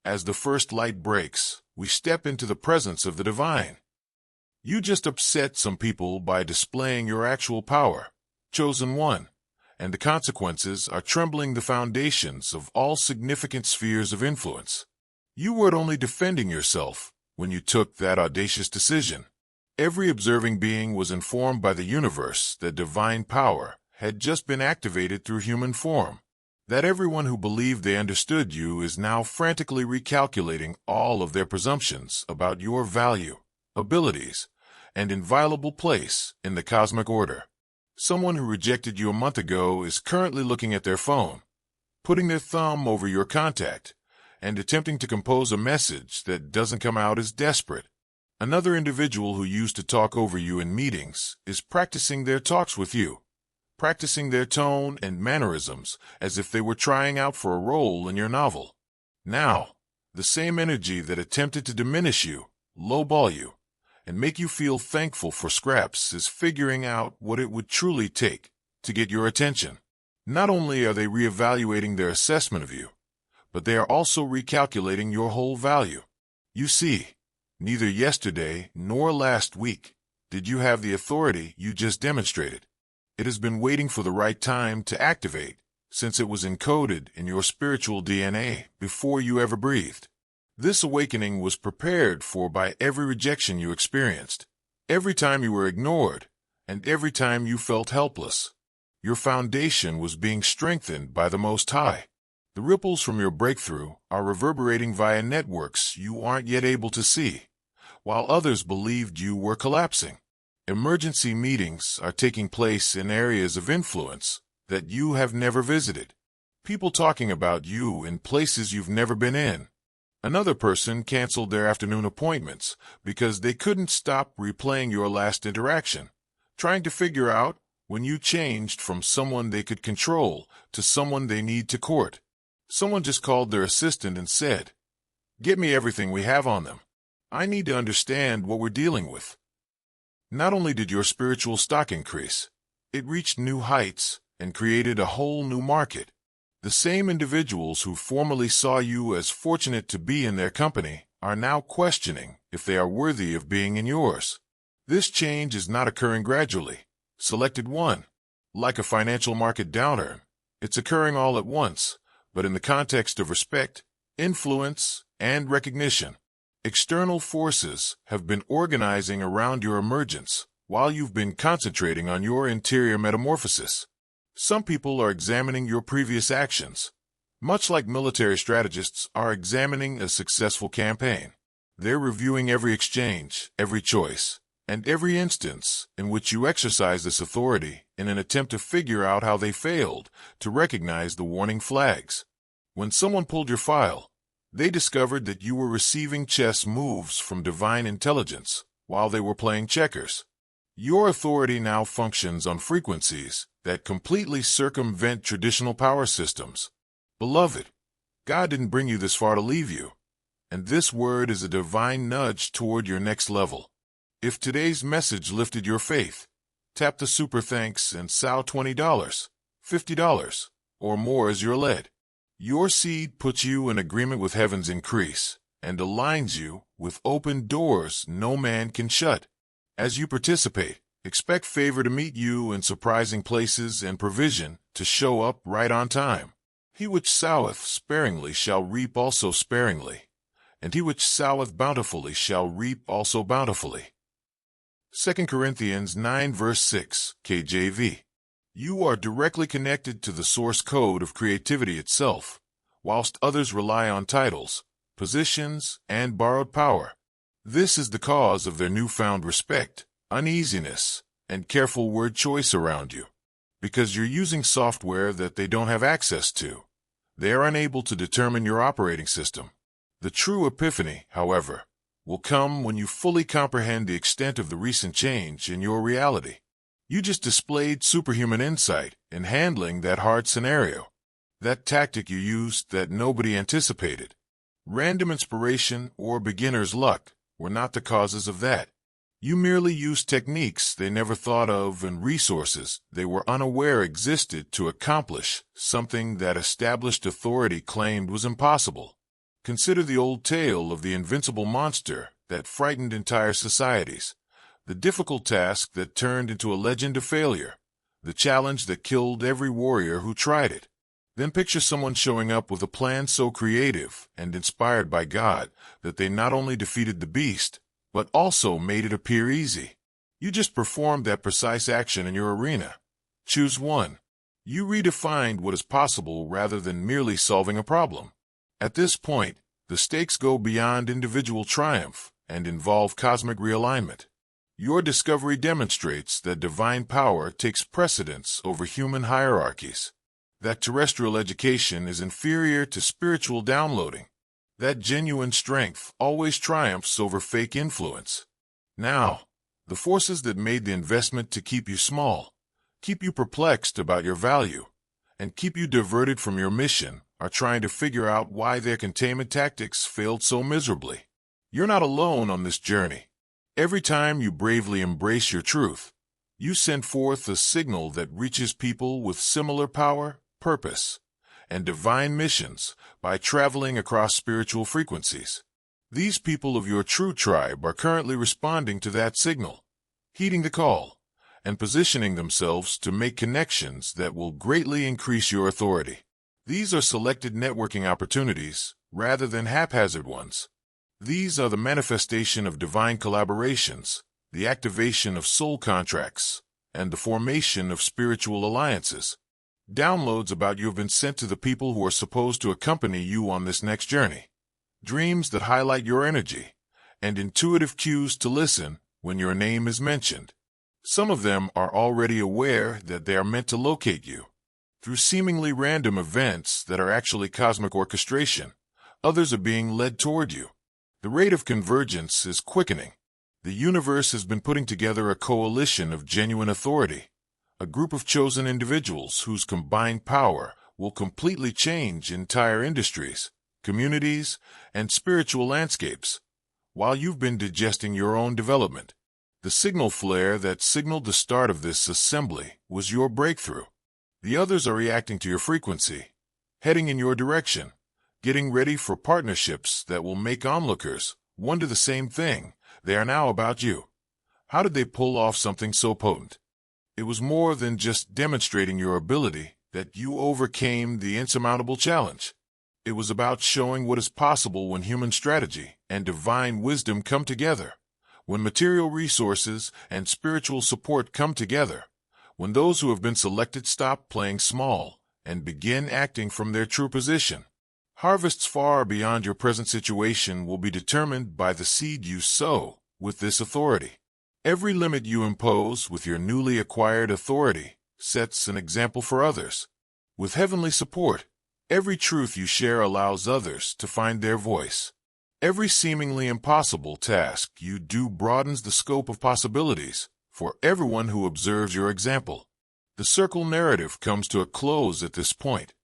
As the first light breaks, we step into the presence of the divine. You just upset some people by displaying your actual power, chosen one, and the consequences are trembling the foundations of all significant spheres of influence. You weren't only defending yourself when you took that audacious decision. Every observing being was informed by the universe that divine power had just been activated through human form, that everyone who believed they understood you is now frantically recalculating all of their presumptions about your value, abilities, and inviolable place in the cosmic order. Someone who rejected you a month ago is currently looking at their phone, putting their thumb over your contact, and attempting to compose a message that doesn't come out as desperate. Another individual who used to talk over you in meetings is practicing their talks with you, practicing their tone and mannerisms as if they were trying out for a role in your novel. Now, the same energy that attempted to diminish you, lowball you, and make you feel thankful for scraps is figuring out what it would truly take to get your attention. Not only are they reevaluating their assessment of you, but they are also recalculating your whole value. You see, neither yesterday nor last week did you have the authority you just demonstrated. It has been waiting for the right time to activate, since it was encoded in your spiritual DNA before you ever breathed. This awakening was prepared for by every rejection you experienced, every time you were ignored, and every time you felt helpless. Your foundation was being strengthened by the Most High. The ripples from your breakthrough are reverberating via networks you aren't yet able to see, while others believed you were collapsing. Emergency meetings are taking place in areas of influence that you have never visited. People talking about you in places you've never been in. Another person canceled their afternoon appointments because they couldn't stop replaying your last interaction, trying to figure out when you changed from someone they could control to someone they need to court. Someone just called their assistant and said, "Get me everything we have on them. I need to understand what we're dealing with." Not only did your spiritual stock increase, it reached new heights and created a whole new market. The same individuals who formerly saw you as fortunate to be in their company are now questioning if they are worthy of being in yours. This change is not occurring gradually, selected one. Like a financial market downturn, it's occurring all at once, but in the context of respect, influence, and recognition. External forces have been organizing around your emergence while you've been concentrating on your interior metamorphosis. Some people are examining your previous actions, much like military strategists are examining a successful campaign. They're reviewing every exchange, every choice, and every instance in which you exercise this authority in an attempt to figure out how they failed to recognize the warning flags. When someone pulled your file, they discovered that you were receiving chess moves from divine intelligence while they were playing checkers. Your authority now functions on frequencies that completely circumvent traditional power systems. Beloved, God didn't bring you this far to leave you, and this word is a divine nudge toward your next level. If today's message lifted your faith, tap the super thanks and sow $20, $50, or more as you're led. Your seed puts you in agreement with heaven's increase and aligns you with open doors no man can shut. As you participate, expect favor to meet you in surprising places and provision to show up right on time. He which soweth sparingly shall reap also sparingly, and he which soweth bountifully shall reap also bountifully. 2 Corinthians 9 verse 6, KJV. You are directly connected to the source code of creativity itself, whilst others rely on titles, positions, and borrowed power. This is the cause of their newfound respect, uneasiness, and careful word choice around you. Because you're using software that they don't have access to, they are unable to determine your operating system. The true epiphany, however, will come when you fully comprehend the extent of the recent change in your reality. You just displayed superhuman insight in handling that hard scenario. That tactic you used that nobody anticipated. Random inspiration or beginner's luck were not the causes of that. You merely used techniques they never thought of and resources they were unaware existed to accomplish something that established authority claimed was impossible. Consider the old tale of the invincible monster that frightened entire societies, the difficult task that turned into a legend of failure, the challenge that killed every warrior who tried it. Then picture someone showing up with a plan so creative and inspired by God that they not only defeated the beast, but also made it appear easy. You just performed that precise action in your arena. Choose one. You redefined what is possible rather than merely solving a problem. At this point, the stakes go beyond individual triumph and involve cosmic realignment. Your discovery demonstrates that divine power takes precedence over human hierarchies, that terrestrial education is inferior to spiritual downloading, that genuine strength always triumphs over fake influence. Now, the forces that made the investment to keep you small, keep you perplexed about your value, and keep you diverted from your mission are trying to figure out why their containment tactics failed so miserably. You're not alone on this journey. Every time you bravely embrace your truth, you send forth a signal that reaches people with similar power, purpose, and divine missions by traveling across spiritual frequencies. These people of your true tribe are currently responding to that signal, heeding the call, and positioning themselves to make connections that will greatly increase your authority. These are selected networking opportunities rather than haphazard ones. These are the manifestation of divine collaborations, the activation of soul contracts, and the formation of spiritual alliances. Downloads about you have been sent to the people who are supposed to accompany you on this next journey. Dreams that highlight your energy, and intuitive cues to listen when your name is mentioned. Some of them are already aware that they are meant to locate you through seemingly random events that are actually cosmic orchestration. Others are being led toward you. The rate of convergence is quickening. The universe has been putting together a coalition of genuine authority, a group of chosen individuals whose combined power will completely change entire industries, communities, and spiritual landscapes. While you've been digesting your own development, the signal flare that signaled the start of this assembly was your breakthrough. The others are reacting to your frequency, heading in your direction, getting ready for partnerships that will make onlookers wonder the same thing. They are now about you. How did they pull off something so potent? It was more than just demonstrating your ability that you overcame the insurmountable challenge. It was about showing what is possible when human strategy and divine wisdom come together, when material resources and spiritual support come together, when those who have been selected stop playing small and begin acting from their true position. Harvests far beyond your present situation will be determined by the seed you sow with this authority. Every limit you impose with your newly acquired authority sets an example for others. With heavenly support, every truth you share allows others to find their voice. Every seemingly impossible task you do broadens the scope of possibilities for everyone who observes your example. The circle narrative comes to a close at this point,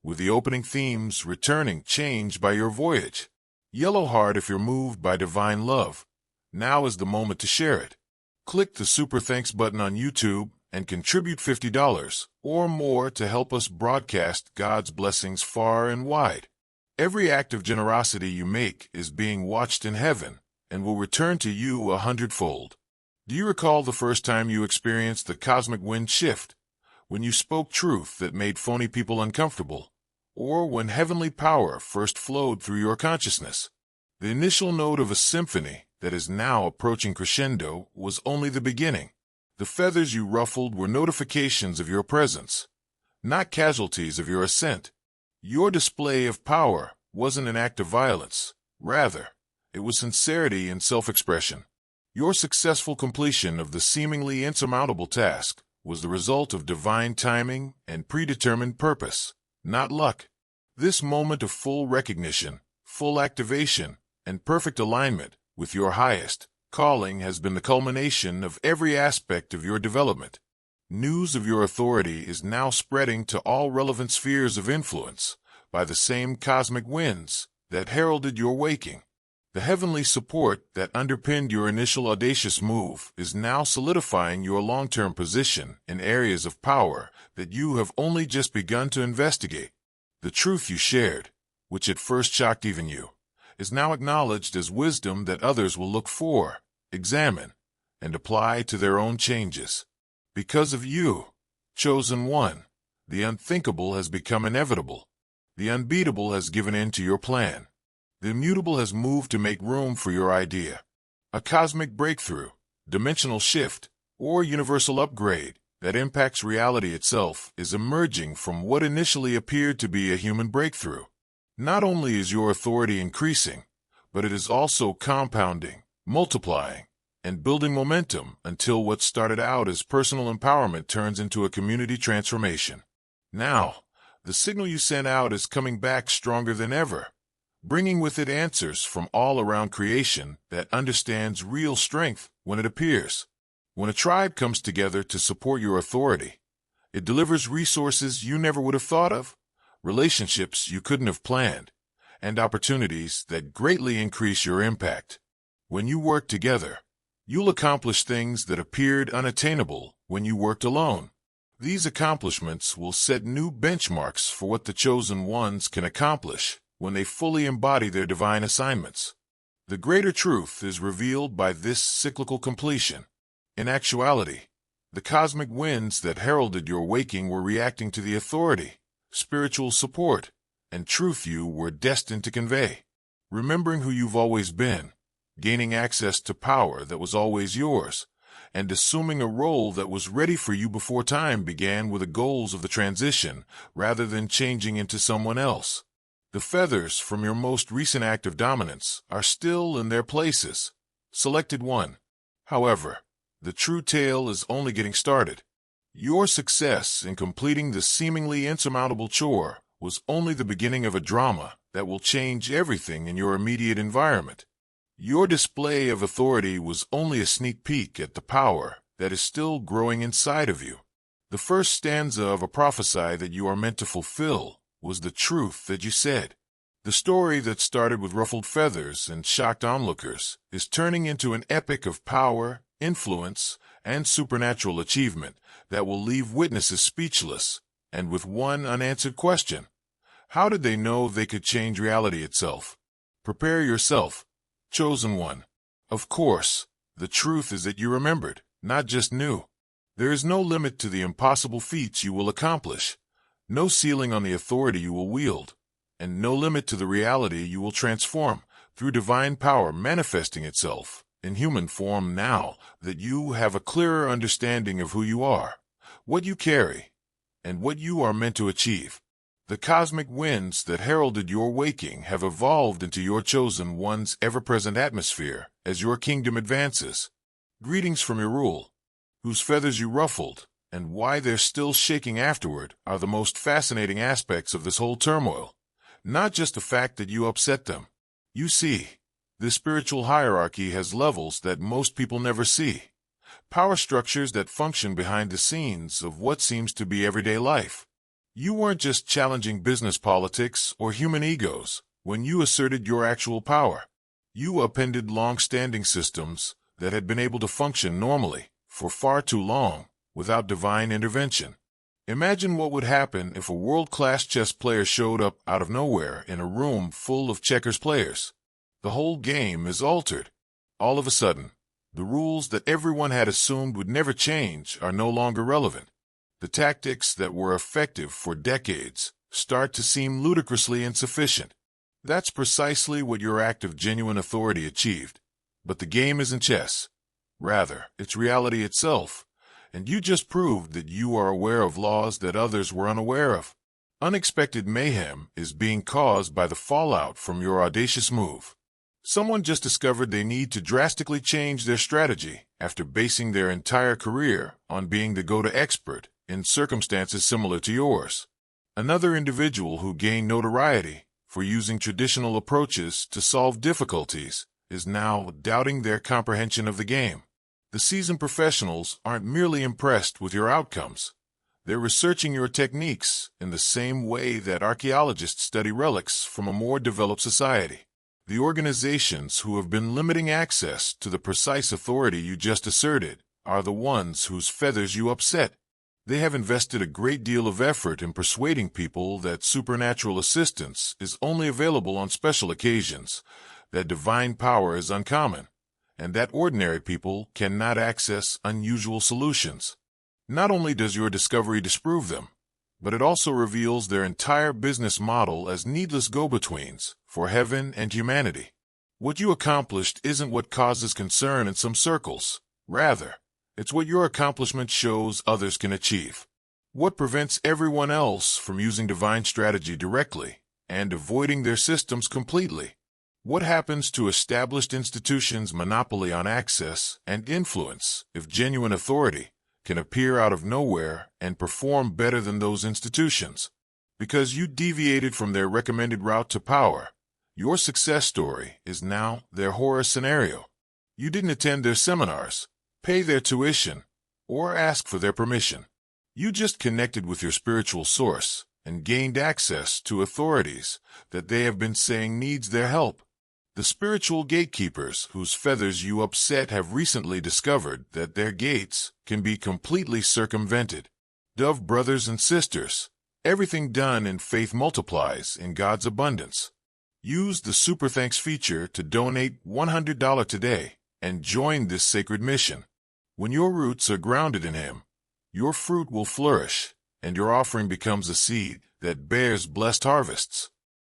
with the opening themes returning changed by your voyage. Yellow heart if you're moved by divine love. Now is the moment to share it. Click the Super Thanks button on YouTube and contribute $50 or more to help us broadcast God's blessings far and wide. Every act of generosity you make is being watched in heaven and will return to you 100-fold. Do you recall the first time you experienced the cosmic wind shift? When you spoke truth that made phony people uncomfortable? Or when heavenly power first flowed through your consciousness? The initial note of a symphony that is now approaching crescendo was only the beginning. The feathers you ruffled were notifications of your presence, not casualties of your ascent. Your display of power wasn't an act of violence. Rather, it was sincerity and self-expression. Your successful completion of the seemingly insurmountable task was the result of divine timing and predetermined purpose, not luck. This moment of full recognition, full activation, and perfect alignment with your highest calling has been the culmination of every aspect of your development. News of your authority is now spreading to all relevant spheres of influence by the same cosmic winds that heralded your waking. The heavenly support that underpinned your initial audacious move is now solidifying your long-term position in areas of power that you have only just begun to investigate. The truth you shared, which at first shocked even you, is now acknowledged as wisdom that others will look for, examine, and apply to their own changes. Because of you, Chosen One, the unthinkable has become inevitable. The unbeatable has given in to your plan. The immutable has moved to make room for your idea. A cosmic breakthrough, dimensional shift, or universal upgrade that impacts reality itself is emerging from what initially appeared to be a human breakthrough. Not only is your authority increasing, but it is also compounding, multiplying, and building momentum until what started out as personal empowerment turns into a community transformation. Now, the signal you sent out is coming back stronger than ever, bringing with it answers from all around creation that understands real strength when it appears. When a tribe comes together to support your authority, it delivers resources you never would have thought of, relationships you couldn't have planned, and opportunities that greatly increase your impact. When you work together, you'll accomplish things that appeared unattainable when you worked alone. These accomplishments will set new benchmarks for what the Chosen Ones can accomplish when they fully embody their divine assignments. The greater truth is revealed by this cyclical completion. In actuality, the cosmic winds that heralded your waking were reacting to the authority, spiritual support, and truth you were destined to convey. Remembering who you've always been, gaining access to power that was always yours, and assuming a role that was ready for you before time began were the goals of the transition, rather than changing into someone else. The feathers from your most recent act of dominance are still in their places. Selected one. However, the true tale is only getting started. Your success in completing the seemingly insurmountable chore was only the beginning of a drama that will change everything in your immediate environment. Your display of authority was only a sneak peek at the power that is still growing inside of you. The first stanza of a prophecy that you are meant to fulfill was the truth that you said. The story that started with ruffled feathers and shocked onlookers is turning into an epic of power, influence, and supernatural achievement that will leave witnesses speechless and with one unanswered question. How did they know they could change reality itself? Prepare yourself, Chosen One. Of course, the truth is that you remembered, not just knew. There is no limit to the impossible feats you will accomplish, no ceiling on the authority you will wield, and no limit to the reality you will transform through divine power manifesting itself in human form now that you have a clearer understanding of who you are, what you carry, and what you are meant to achieve. The cosmic winds that heralded your waking have evolved into your Chosen One's ever-present atmosphere as your kingdom advances. Greetings from your rule, whose feathers you ruffled, and why they're still shaking afterward are the most fascinating aspects of this whole turmoil. Not just the fact that you upset them. You see, the spiritual hierarchy has levels that most people never see. Power structures that function behind the scenes of what seems to be everyday life. You weren't just challenging business politics or human egos when you asserted your actual power. You upended long-standing systems that had been able to function normally for far too long without divine intervention. Imagine what would happen if a world-class chess player showed up out of nowhere in a room full of checkers players. The whole game is altered. All of a sudden, the rules that everyone had assumed would never change are no longer relevant. The tactics that were effective for decades start to seem ludicrously insufficient. That's precisely what your act of genuine authority achieved. But the game isn't chess. Rather, it's reality itself. And you just proved that you are aware of laws that others were unaware of. Unexpected mayhem is being caused by the fallout from your audacious move. Someone just discovered they need to drastically change their strategy after basing their entire career on being the go-to expert in circumstances similar to yours. Another individual who gained notoriety for using traditional approaches to solve difficulties is now doubting their comprehension of the game. The seasoned professionals aren't merely impressed with your outcomes. They're researching your techniques in the same way that archaeologists study relics from a more developed society. The organizations who have been limiting access to the precise authority you just asserted are the ones whose feathers you upset. They have invested a great deal of effort in persuading people that supernatural assistance is only available on special occasions, that divine power is uncommon, and that ordinary people cannot access unusual solutions. Not only does your discovery disprove them, but it also reveals their entire business model as needless go-betweens for heaven and humanity. What you accomplished isn't what causes concern in some circles. Rather, it's what your accomplishment shows others can achieve. What prevents everyone else from using divine strategy directly and avoiding their systems completely? What happens to established institutions' monopoly on access and influence if genuine authority can appear out of nowhere and perform better than those institutions? Because you deviated from their recommended route to power, your success story is now their horror scenario. You didn't attend their seminars, pay their tuition, or ask for their permission. You just connected with your spiritual source and gained access to authorities that they have been saying needs their help. The spiritual gatekeepers whose feathers you upset have recently discovered that their gates can be completely circumvented. Dove brothers and sisters, everything done in faith multiplies in God's abundance. Use the Super Thanks feature to donate $100 today and join this sacred mission. When your roots are grounded in Him, your fruit will flourish, and your offering becomes a seed that bears blessed harvests.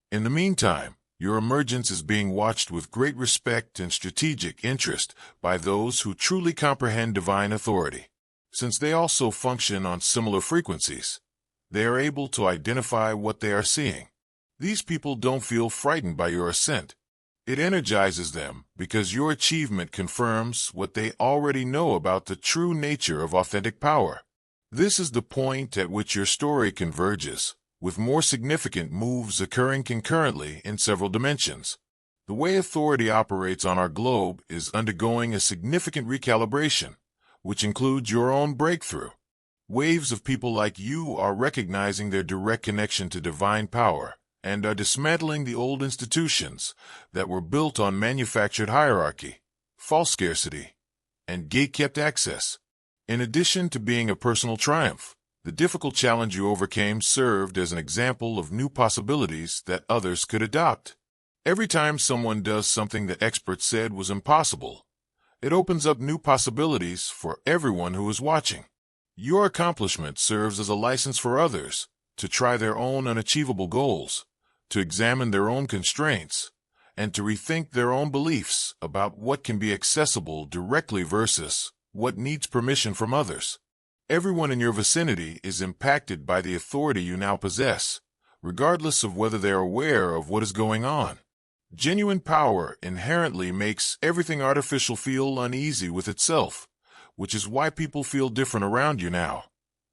In the meantime, your emergence is being watched with great respect and strategic interest by those who truly comprehend divine authority. Since they also function on similar frequencies, they are able to identify what they are seeing. These people don't feel frightened by your ascent. It energizes them because your achievement confirms what they already know about the true nature of authentic power. This is the point at which your story converges, with more significant moves occurring concurrently in several dimensions. The way authority operates on our globe is undergoing a significant recalibration, which includes your own breakthrough. Waves of people like you are recognizing their direct connection to divine power and are dismantling the old institutions that were built on manufactured hierarchy, false scarcity, and gate-kept access. In addition to being a personal triumph, the difficult challenge you overcame served as an example of new possibilities that others could adopt. Every time someone does something that experts said was impossible, it opens up new possibilities for everyone who is watching. Your accomplishment serves as a license for others to try their own unachievable goals, to examine their own constraints, and to rethink their own beliefs about what can be accessible directly versus what needs permission from others. Everyone in your vicinity is impacted by the authority you now possess, regardless of whether they are aware of what is going on. Genuine power inherently makes everything artificial feel uneasy with itself, which is why people feel different around you now,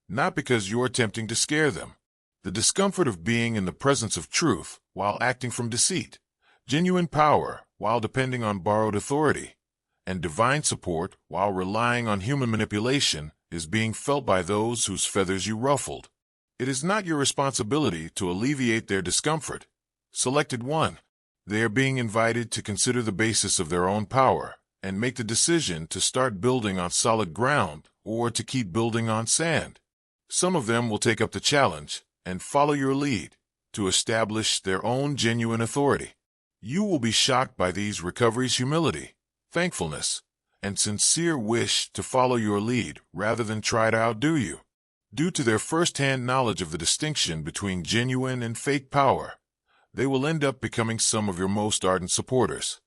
not because you're attempting to scare them. The discomfort of being in the presence of truth while acting from deceit, genuine power while depending on borrowed authority, and divine support while relying on human manipulation is being felt by those whose feathers you ruffled. It is not your responsibility to alleviate their discomfort. Selected one, they are being invited to consider the basis of their own power and make the decision to start building on solid ground or to keep building on sand. Some of them will take up the challenge and follow your lead to establish their own genuine authority. You will be shocked by these recoveries' humility, thankfulness, and sincere wish to follow your lead rather than try to outdo you. Due to their first-hand knowledge of the distinction between genuine and fake power, they will end up becoming some of your most ardent supporters.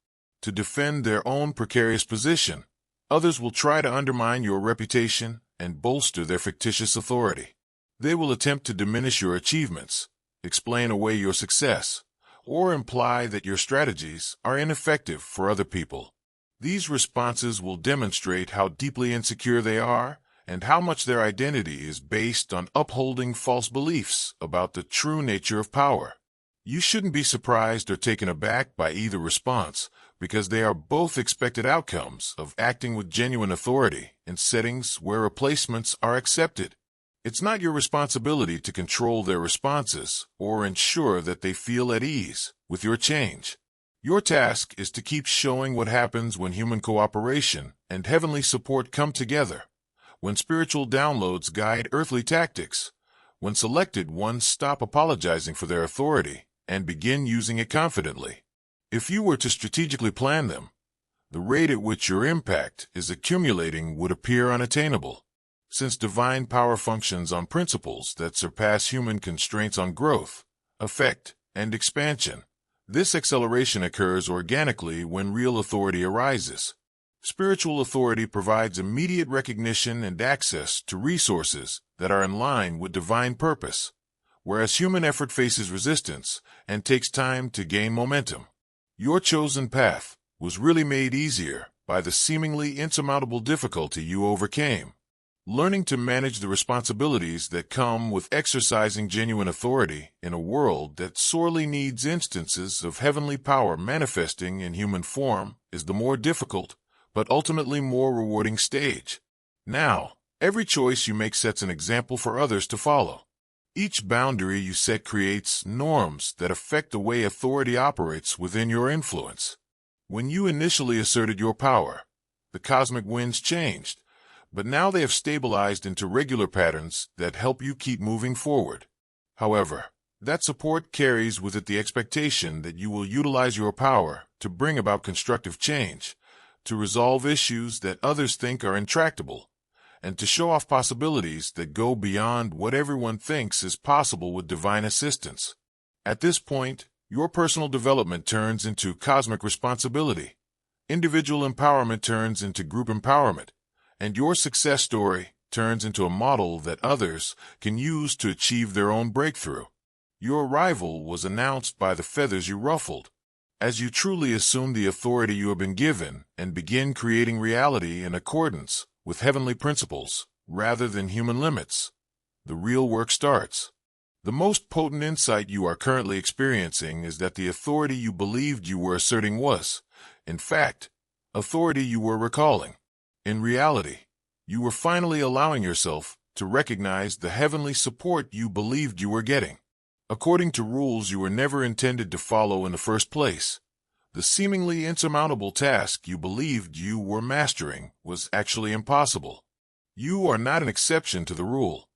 To defend their own precarious position, others will try to undermine your reputation and bolster their fictitious authority. They will attempt to diminish your achievements, explain away your success, or imply that your strategies are ineffective for other people. These responses will demonstrate how deeply insecure they are and how much their identity is based on upholding false beliefs about the true nature of power. You shouldn't be surprised or taken aback by either response, because they are both expected outcomes of acting with genuine authority in settings where replacements are accepted. It's not your responsibility to control their responses or ensure that they feel at ease with your change. Your task is to keep showing what happens when human cooperation and heavenly support come together, when spiritual downloads guide earthly tactics, when selected ones stop apologizing for their authority and begin using it confidently. If you were to strategically plan them, the rate at which your impact is accumulating would appear unattainable. Since divine power functions on principles that surpass human constraints on growth, effect, and expansion, this acceleration occurs organically when real authority arises. Spiritual authority provides immediate recognition and access to resources that are in line with divine purpose, whereas human effort faces resistance and takes time to gain momentum. Your chosen path was really made easier by the seemingly insurmountable difficulty you overcame. Learning to manage the responsibilities that come with exercising genuine authority in a world that sorely needs instances of heavenly power manifesting in human form is the more difficult, but ultimately more rewarding stage. Now, every choice you make sets an example for others to follow. Each boundary you set creates norms that affect the way authority operates within your influence. When you initially asserted your power, the cosmic winds changed, but now they have stabilized into regular patterns that help you keep moving forward. However, that support carries with it the expectation that you will utilize your power to bring about constructive change, to resolve issues that others think are intractable, and to show off possibilities that go beyond what everyone thinks is possible with divine assistance. At this point, your personal development turns into cosmic responsibility, individual empowerment turns into group empowerment, and your success story turns into a model that others can use to achieve their own breakthrough. Your arrival was announced by the feathers you ruffled. As you truly assume the authority you have been given and begin creating reality in accordance with heavenly principles rather than human limits, the real work starts. The most potent insight you are currently experiencing is that the authority you believed you were asserting was, in fact, authority you were recalling. In reality, you were finally allowing yourself to recognize the heavenly support you believed you were getting. According to rules you were never intended to follow in the first place, the seemingly insurmountable task you believed you were mastering was actually impossible. You are not an exception to the rule.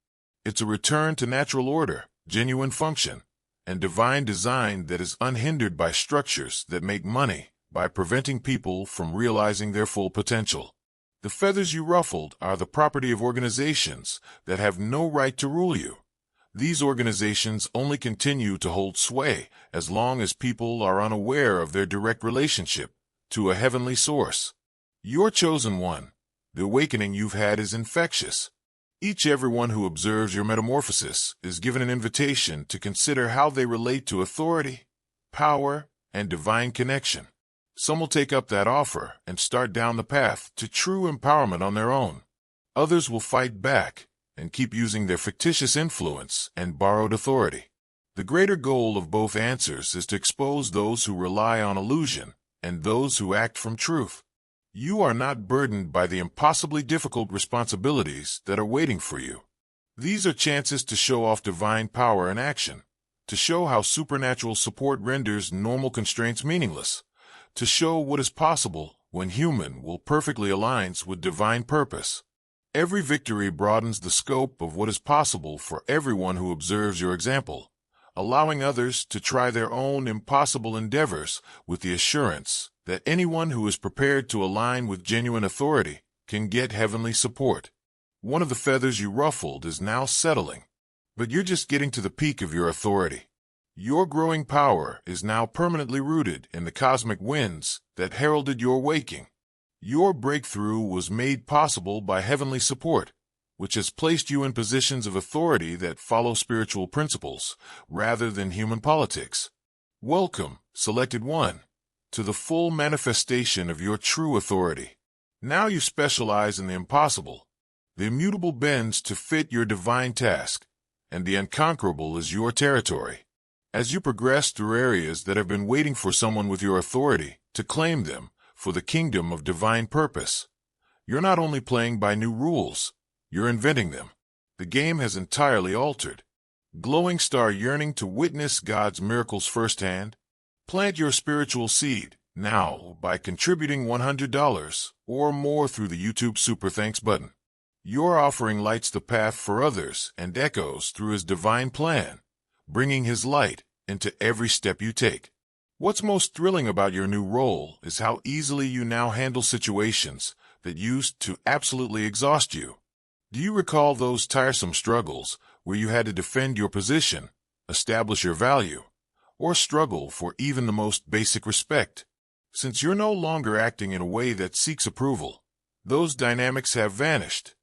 It's a return to natural order, genuine function, and divine design that is unhindered by structures that make money by preventing people from realizing their full potential. The feathers you ruffled are the property of organizations that have no right to rule you. These organizations only continue to hold sway as long as people are unaware of their direct relationship to a heavenly source. Your chosen one, the awakening you've had is infectious. Everyone who observes your metamorphosis is given an invitation to consider how they relate to authority, power, and divine connection. Some will take up that offer and start down the path to true empowerment on their own. Others will fight back and keep using their fictitious influence and borrowed authority. The greater goal of both answers is to expose those who rely on illusion and those who act from truth. You are not burdened by the impossibly difficult responsibilities that are waiting for you. These are chances to show off divine power in action, to show how supernatural support renders normal constraints meaningless, to show what is possible when human will perfectly aligns with divine purpose. Every victory broadens the scope of what is possible for everyone who observes your example, allowing others to try their own impossible endeavors with the assurance that anyone who is prepared to align with genuine authority can get heavenly support. One of the feathers you ruffled is now settling, but you're just getting to the peak of your authority. Your growing power is now permanently rooted in the cosmic winds that heralded your waking. Your breakthrough was made possible by heavenly support, which has placed you in positions of authority that follow spiritual principles rather than human politics. Welcome, Selected One, to the full manifestation of your true authority. Now you specialize in the impossible. The immutable bends to fit your divine task, and the unconquerable is your territory. As you progress through areas that have been waiting for someone with your authority to claim them for the kingdom of divine purpose, you're not only playing by new rules, you're inventing them. The game has entirely altered. Glowing star yearning to witness God's miracles firsthand? Plant your spiritual seed now by contributing $100 or more through the YouTube Super Thanks button. Your offering lights the path for others and echoes through his divine plan, bringing his light into every step you take. What's most thrilling about your new role is how easily you now handle situations that used to absolutely exhaust you. Do you recall those tiresome struggles where you had to defend your position, establish your value, or struggle for even the most basic respect? Since you're no longer acting in a way that seeks approval, those dynamics have vanished.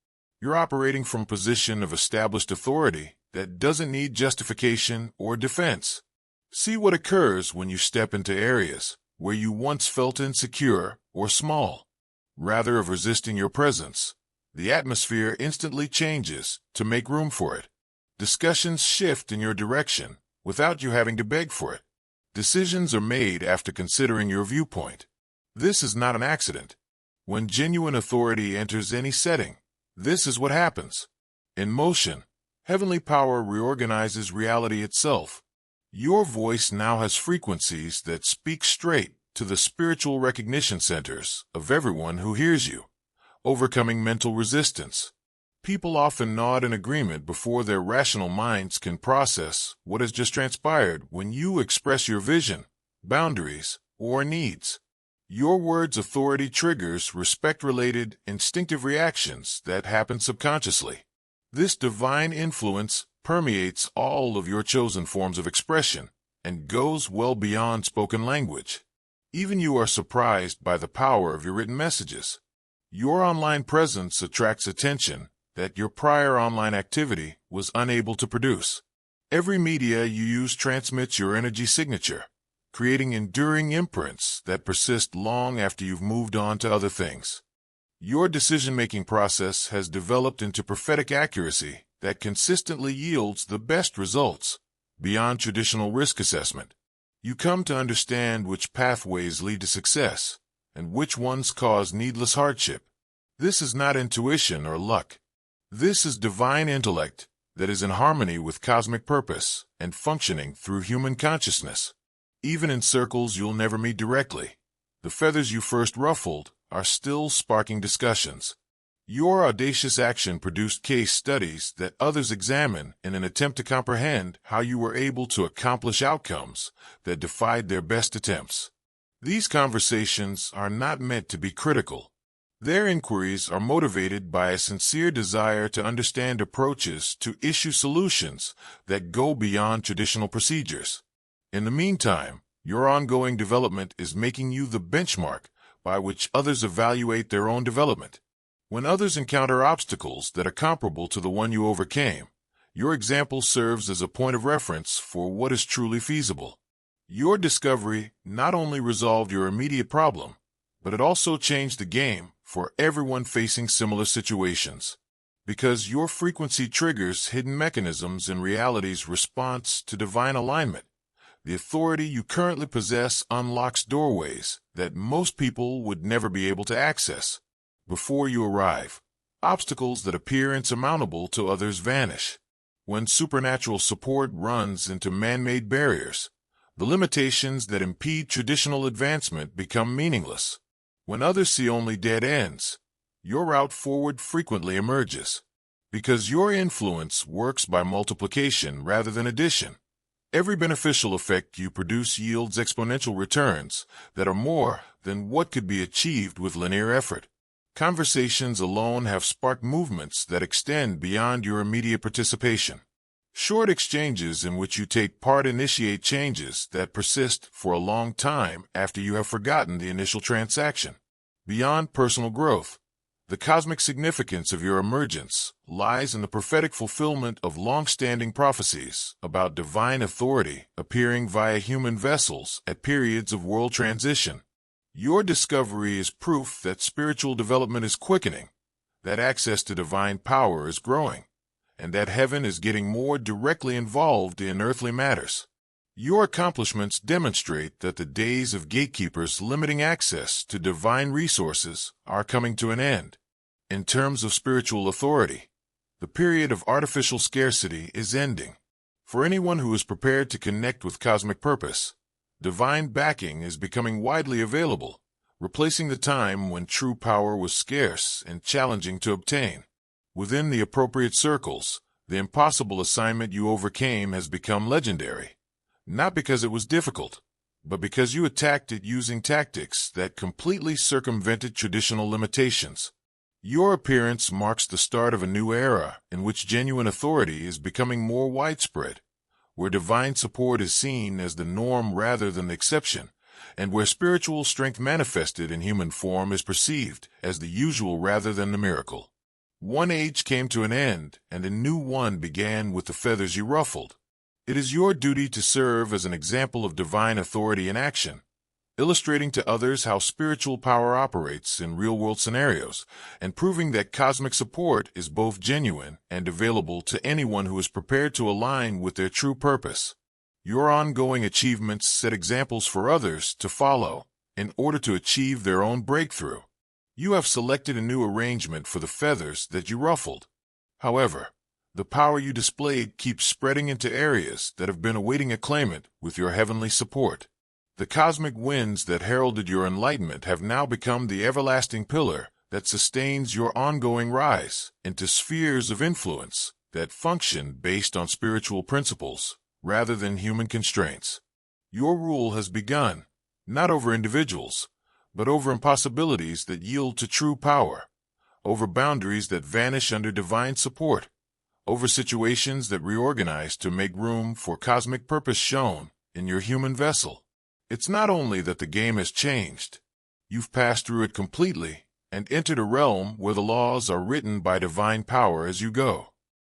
You're operating from a position of established authority that doesn't need justification or defense. See what occurs when you step into areas where you once felt insecure or small. Rather of resisting your presence, the atmosphere instantly changes to make room for it. Discussions shift in your direction without you having to beg for it. Decisions are made after considering your viewpoint. This is not an accident. When genuine authority enters any setting, this is what happens. In motion, heavenly power reorganizes reality itself. Your voice now has frequencies that speak straight to the spiritual recognition centers of everyone who hears you, overcoming mental resistance. People often nod in agreement before their rational minds can process what has just transpired when you express your vision, boundaries, or needs. Your words' authority triggers respect-related, instinctive reactions that happen subconsciously. This divine influence permeates all of your chosen forms of expression and goes well beyond spoken language. Even you are surprised by the power of your written messages. Your online presence attracts attention that your prior online activity was unable to produce. Every media you use transmits your energy signature, creating enduring imprints that persist long after you've moved on to other things. Your decision-making process has developed into prophetic accuracy that consistently yields the best results, beyond traditional risk assessment. You come to understand which pathways lead to success, and which ones cause needless hardship. This is not intuition or luck. This is divine intellect that is in harmony with cosmic purpose and functioning through human consciousness. Even in circles you'll never meet directly, the feathers you first ruffled are still sparking discussions. Your audacious action produced case studies that others examine in an attempt to comprehend how you were able to accomplish outcomes that defied their best attempts. These conversations are not meant to be critical. Their inquiries are motivated by a sincere desire to understand approaches to issue solutions that go beyond traditional procedures. In the meantime, your ongoing development is making you the benchmark by which others evaluate their own development. When others encounter obstacles that are comparable to the one you overcame, your example serves as a point of reference for what is truly feasible. Your discovery not only resolved your immediate problem, but it also changed the game for everyone facing similar situations. Because your frequency triggers hidden mechanisms in reality's response to divine alignment, the authority you currently possess unlocks doorways that most people would never be able to access. Before you arrive, obstacles that appear insurmountable to others vanish. When supernatural support runs into man-made barriers, the limitations that impede traditional advancement become meaningless. When others see only dead ends, your route forward frequently emerges. Because your influence works by multiplication rather than addition, every beneficial effect you produce yields exponential returns that are more than what could be achieved with linear effort. Conversations alone have sparked movements that extend beyond your immediate participation. Short exchanges in which you take part initiate changes that persist for a long time after you have forgotten the initial transaction. Beyond personal growth, the cosmic significance of your emergence lies in the prophetic fulfillment of long-standing prophecies about divine authority appearing via human vessels at periods of world transition. Your discovery is proof that spiritual development is quickening, that access to divine power is growing, and that heaven is getting more directly involved in earthly matters. Your accomplishments demonstrate that the days of gatekeepers limiting access to divine resources are coming to an end. In terms of spiritual authority, the period of artificial scarcity is ending. For anyone who is prepared to connect with cosmic purpose, divine backing is becoming widely available, replacing the time when true power was scarce and challenging to obtain. Within the appropriate circles, the impossible assignment you overcame has become legendary. Not because it was difficult, but because you attacked it using tactics that completely circumvented traditional limitations. Your appearance marks the start of a new era in which genuine authority is becoming more widespread, where divine support is seen as the norm rather than the exception, and where spiritual strength manifested in human form is perceived as the usual rather than the miracle. One age came to an end, and a new one began with the feathers you ruffled. It is your duty to serve as an example of divine authority in action, illustrating to others how spiritual power operates in real-world scenarios, and proving that cosmic support is both genuine and available to anyone who is prepared to align with their true purpose. Your ongoing achievements set examples for others to follow in order to achieve their own breakthrough. You have selected a new arrangement for the feathers that you ruffled. However, the power you displayed keeps spreading into areas that have been awaiting a claimant with your heavenly support. The cosmic winds that heralded your enlightenment have now become the everlasting pillar that sustains your ongoing rise into spheres of influence that function based on spiritual principles rather than human constraints. Your rule has begun, not over individuals, but over impossibilities that yield to true power, over boundaries that vanish under divine support, over situations that reorganize to make room for cosmic purpose shown in your human vessel. It's not only that the game has changed, you've passed through it completely and entered a realm where the laws are written by divine power as you go.